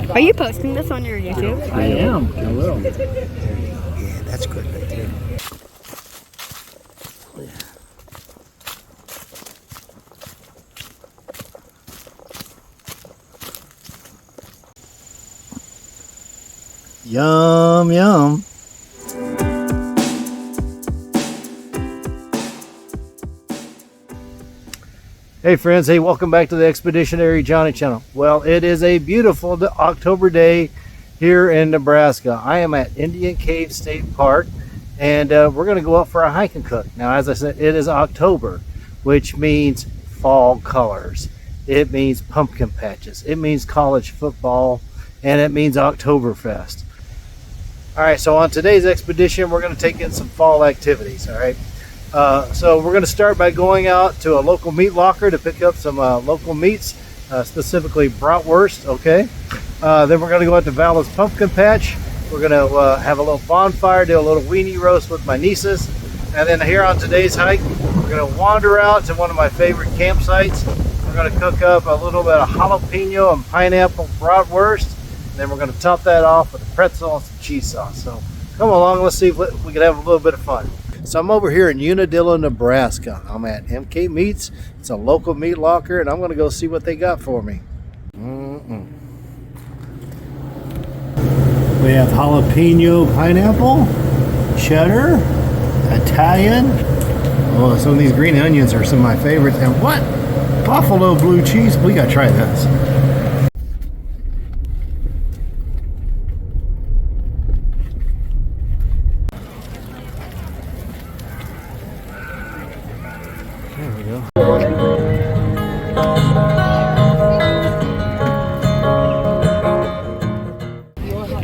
Are you posting this on your YouTube? I am. I will. Yeah, that's good right there. Yum, yum. Hey friends, hey, welcome back to the Expeditionary Johnny channel. Well, it is a beautiful October day here in Nebraska. I am at Indian Cave State Park, and we're going to go out for a hike and cook. Now, as I said, it is October, which means fall colors. It means pumpkin patches. It means college football, and it means Oktoberfest. All right, so on today's expedition, we're going to take in some fall activities, all right? So we're going to start by going out to a local meat locker to pick up some local meats, specifically bratwurst, okay? Then we're going to go out to Valas Pumpkin Patch. We're going to have a little bonfire, do a little weenie roast with my nieces. And then here on today's hike, we're going to wander out to one of my favorite campsites. We're going to cook up a little bit of jalapeno and pineapple bratwurst. And then we're going to top that off with a pretzel and some cheese sauce. So come along, let's see if we can have a little bit of fun. So I'm over here in Unadilla, Nebraska. I'm at MK Meats. It's a local meat locker, and I'm going to go see what they got for me. We have jalapeno pineapple, cheddar, Italian. Oh, some of these green onions are some of my favorites. And what? Buffalo blue cheese. We got to try this. There we go.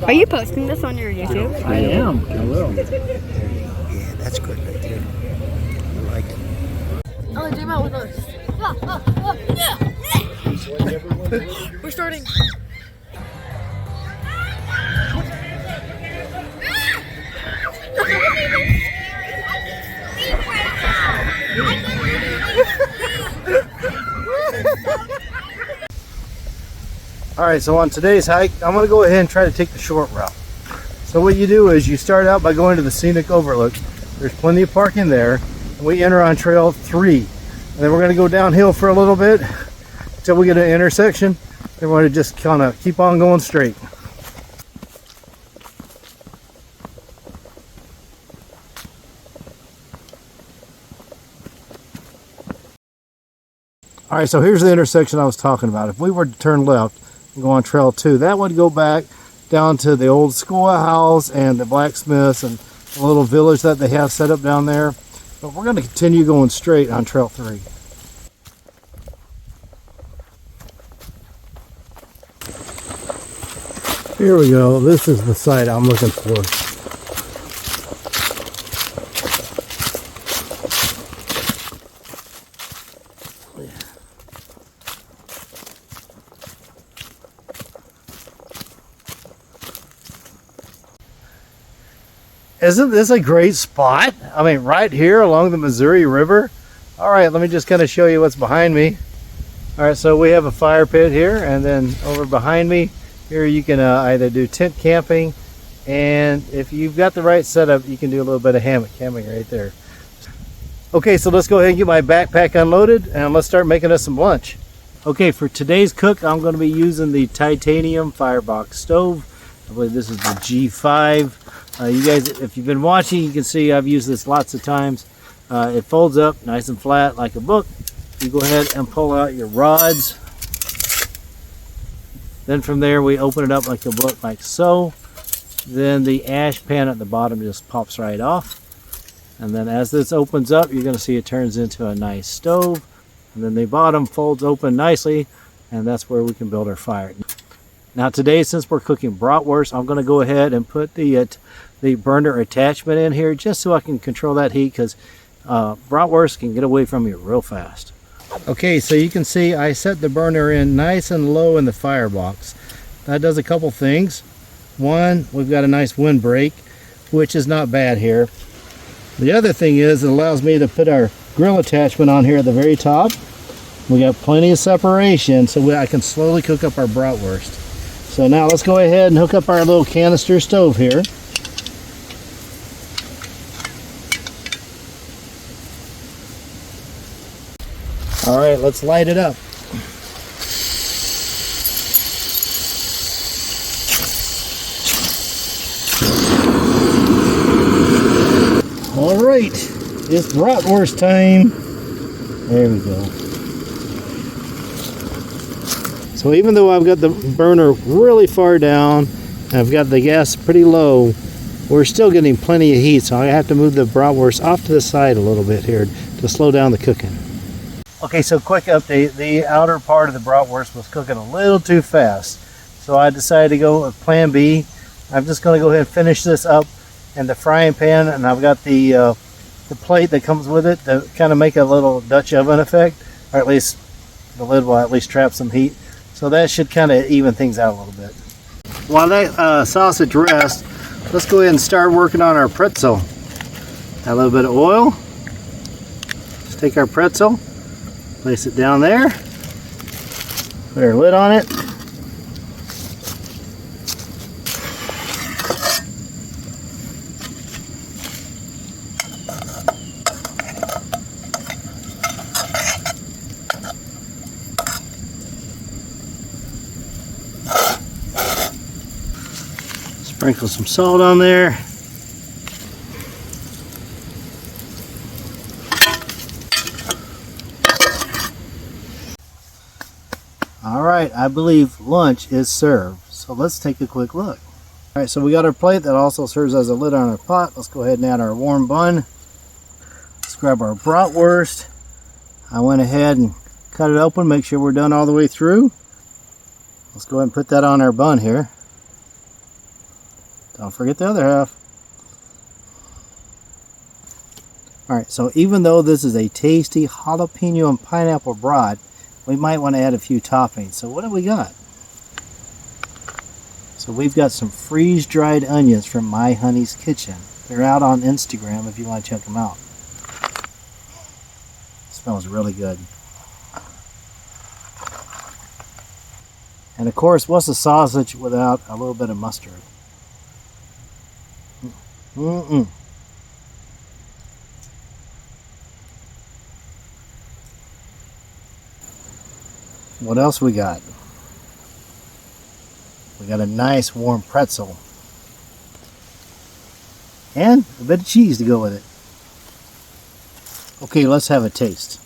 Are you posting this on your YouTube? I am. I will. Yeah, that's good right there. I like it. Oh, dream out with us. We're starting. All right, so on today's hike, I'm going to go ahead and try to take the short route. So what you do is you start out by going to the scenic overlook. There's plenty of parking there. And we enter on trail 3. And then we're going to go downhill for a little bit until we get an intersection. Then we're going to just kind of keep on going straight. All right, so here's the intersection I was talking about. If we were to turn left and go on trail 2, that would go back down to the old schoolhouse and the blacksmiths and the little village that they have set up down there. But we're going to continue going straight on trail 3. Here we go. This is the site I'm looking for. Isn't this a great spot? I mean, right here along the Missouri River. All right, let me just kind of show you what's behind me. All right, so we have a fire pit here, and then over behind me here you can either do tent camping, and if you've got the right setup, you can do a little bit of hammock camping right there. Okay, so let's go ahead and get my backpack unloaded, and let's start making us some lunch. Okay, for today's cook, I'm going to be using the titanium Firebox stove. I believe this is the G5. You guys, if you've been watching, you can see I've used this lots of times. It folds up nice and flat like a book. You go ahead and pull out your rods. Then from there we open it up like a book, like so. Then the ash pan at the bottom just pops right off. And then as this opens up, you're going to see it turns into a nice stove. And then the bottom folds open nicely, and that's where we can build our fire. Now today, since we're cooking bratwurst, I'm going to go ahead and put the burner attachment in here just so I can control that heat, because bratwurst can get away from you real fast. Okay, so you can see I set the burner in nice and low in the firebox. That does a couple things. One, we've got a nice windbreak, which is not bad here. The other thing is it allows me to put our grill attachment on here at the very top. We got plenty of separation so I can slowly cook up our bratwurst. So now let's go ahead and hook up our little canister stove here. All right, let's light it up. All right, it's bratwurst time. There we go. So even though I've got the burner really far down, and I've got the gas pretty low, we're still getting plenty of heat, so I have to move the bratwurst off to the side a little bit here to slow down the cooking. Okay, so quick update. The outer part of the bratwurst was cooking a little too fast, so I decided to go with plan B. I'm just going to go ahead and finish this up in the frying pan, and I've got the plate that comes with it to kind of make a little Dutch oven effect, or at least the lid will at least trap some heat. So that should kind of even things out a little bit. While that sausage rests, let's go ahead and start working on our pretzel. Add a little bit of oil. Let's take our pretzel, place it down there, put our lid on it. Sprinkle some salt on there. All right, I believe lunch is served. So let's take a quick look. All right, so we got our plate that also serves as a lid on our pot. Let's go ahead and add our warm bun. Let's grab our bratwurst. I went ahead and cut it open, make sure we're done all the way through. Let's go ahead and put that on our bun here. Don't forget the other half. Alright, so even though this is a tasty jalapeno and pineapple brat, we might want to add a few toppings. So what do we got? So we've got some freeze-dried onions from My Honey's Kitchen. They're out on Instagram if you want to check them out. It smells really good. And of course, what's a sausage without a little bit of mustard? What else we got? We got a nice warm pretzel. And a bit of cheese to go with it. Okay, let's have a taste.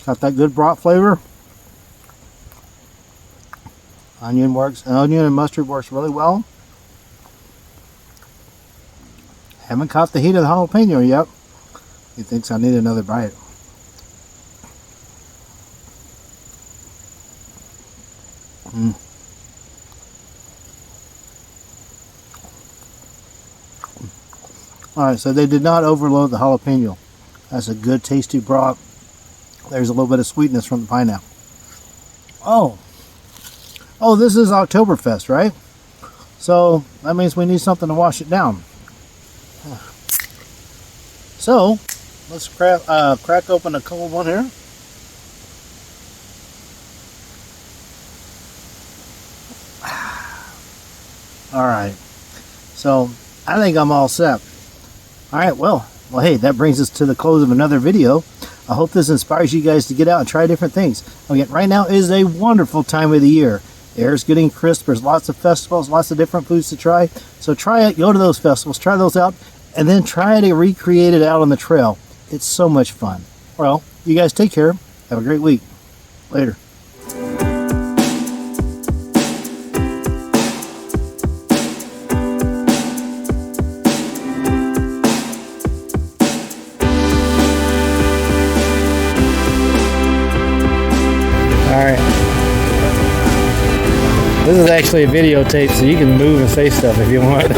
Got that good brat flavor. Onion and mustard works really well. Haven't caught the heat of the jalapeno yet. He thinks I need another bite. Alright, so they did not overload the jalapeno. That's a good tasty brat. There's a little bit of sweetness from the pineapple. Oh, this is Oktoberfest, right? So that means we need something to wash it down. So let's crack open a cold one here. All right, so I think I'm all set. All right, well, hey, that brings us to the close of another video. I hope this inspires you guys to get out and try different things. Again, right now is a wonderful time of the year. The air's getting crisp. There's lots of festivals, lots of different foods to try. So try it. Go to those festivals, try those out, and then try to recreate it out on the trail. It's so much fun. Well, you guys take care. Have a great week. Later. Alright. This is actually a videotape, so you can move and say stuff if you want.